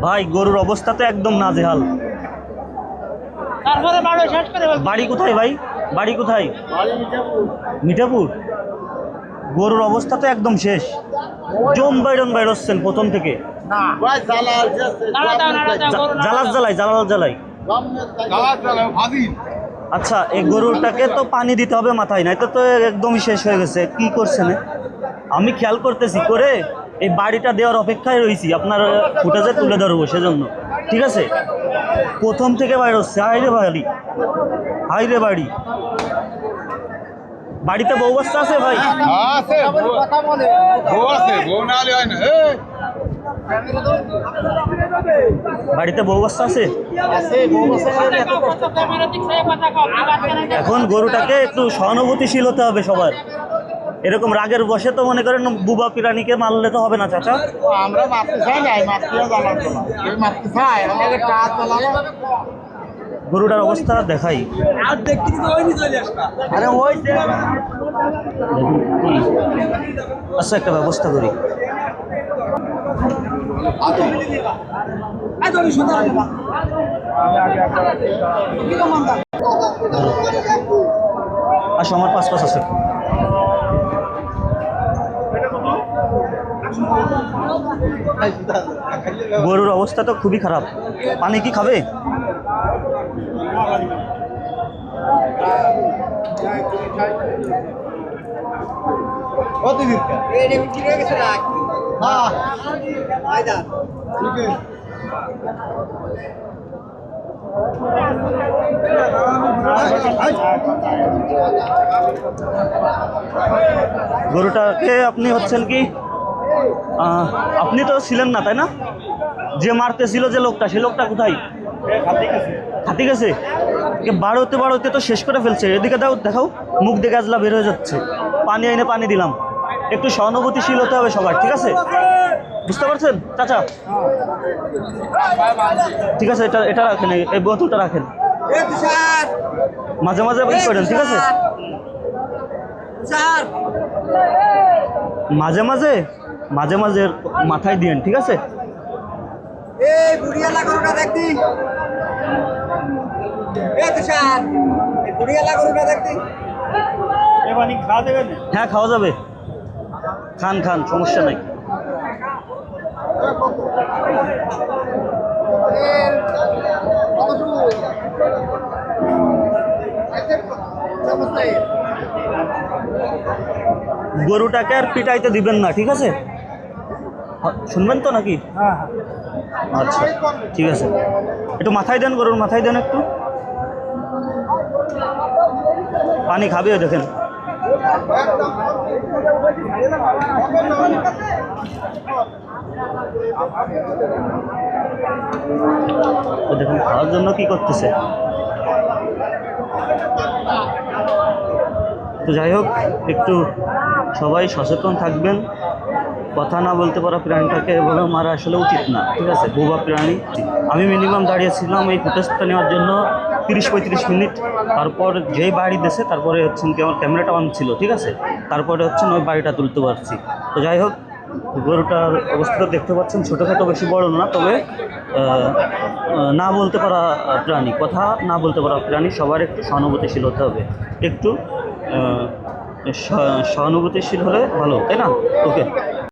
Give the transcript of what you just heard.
ভাই গরুর অবস্থা তো একদম নাজেহাল। বাড়ি কোথায় ভাই? বাড়ি কোথায়? মিঠাপুর। গরুর অবস্থা তো একদম শেষ। জম বাইরন বাইরচ্ছেন প্রথম থেকে। জালাল জ্বালাই। আচ্ছা, এই গরুটাকে তো পানি দিতে হবে মাথায়, নাই তো একদমই শেষ হয়ে গেছে। কি করছেন? আমি খেয়াল করতেছি করে এই বাড়িটা দেওয়ার অপেক্ষায় রয়েছি, আপনার ফুটেজে তুলে ধরবো সেজন্য। ঠিক আছে, প্রথম থেকে বাইর হচ্ছে। হাইরে বাড়ি। বাড়িতে বউ বাচ্চা আছে ভাই? বাড়িতে বউ বাচ্চা আছে? এখন গরুটাকে একটু সহানুভূতিশীল হতে হবে সবার। এরকম রাগের বসে তো মনে করেন বুবা প্রাণীকে মারলে তো হবে না চাচা। আমরা মারতে চাই না, মারতে চাই আমাদের কাজ চালানো। গরুটার অবস্থা দেখাই। আচ্ছা, একটা ব্যবস্থা করি। আসো, আমার পাঁচ আছে। গরুর অবস্থা তো খুবই খারাপ। পানি কি খাবে? গরুটাকে আপনি হচ্ছেন কি, আপনি তো ছিলেন না তাই না? যে মারতেছিল যে লোকটা, সে লোকটা কোথায়? হাতি গেছে। বাড়োতে তো শেষ করে ফেলছে। এদিকে দেখাও, মুখ দেখে আজলা বের হয়ে যাচ্ছে। পানি এনে পানি দিলাম। একটু সহানুভূতিশীল হতে হবে সবার, ঠিক আছে? বুঝতে পারছেন চাচা? ঠিক আছে, এটা রাখেন, এই বোতলটা রাখেন, মাঝে মাঝে করেন, ঠিক আছে? মাঝে মাঝে মাথায় দিয়েন, ঠিক আছে? হ্যাঁ, খাওয়া যাবে। খান, সমস্যা নাই। গরুটাকে আর পিটাইতে দিবেন না, ঠিক আছে? শুনবেন তো নাকি? আচ্ছা, ঠিক আছে। একটু মাথায় দেন, গরুর মাথায় দেন একটু। পানি খাবে দেখেন। দেখুন খাওয়ার জন্য কি করতেছে। তো যাই হোক, একটু সবাই সচেতন থাকবেন। কথা না বলতে পারা প্রাণীটাকে এভাবে মারা আসলে উচিত না, ঠিক আছে? বোবা প্রাণী। আমি মিনিমাম দাঁড়িয়েছিলাম এই ফুটেজটা নেওয়ার জন্য 30-35 মিনিট। তারপর যেই বাড়ি দিয়েছে তারপরে হচ্ছেন কি আমার ক্যামেরাটা অন ছিল, ঠিক আছে? তারপরে হচ্ছেন ওই বাড়িটা তুলতে পারছি। তো যাই হোক, গরুটার অবস্থাটা দেখতে পাচ্ছেন, ছোটোখাটো বেশি বড় না, তবে না বলতে পারা প্রাণী, কথা না বলতে পারা প্রাণী। সবার একটু সহানুভূতিশীল হতে হবে, একটু সহানুভূতিশীল হলে ভালো, তাই না? ওকে।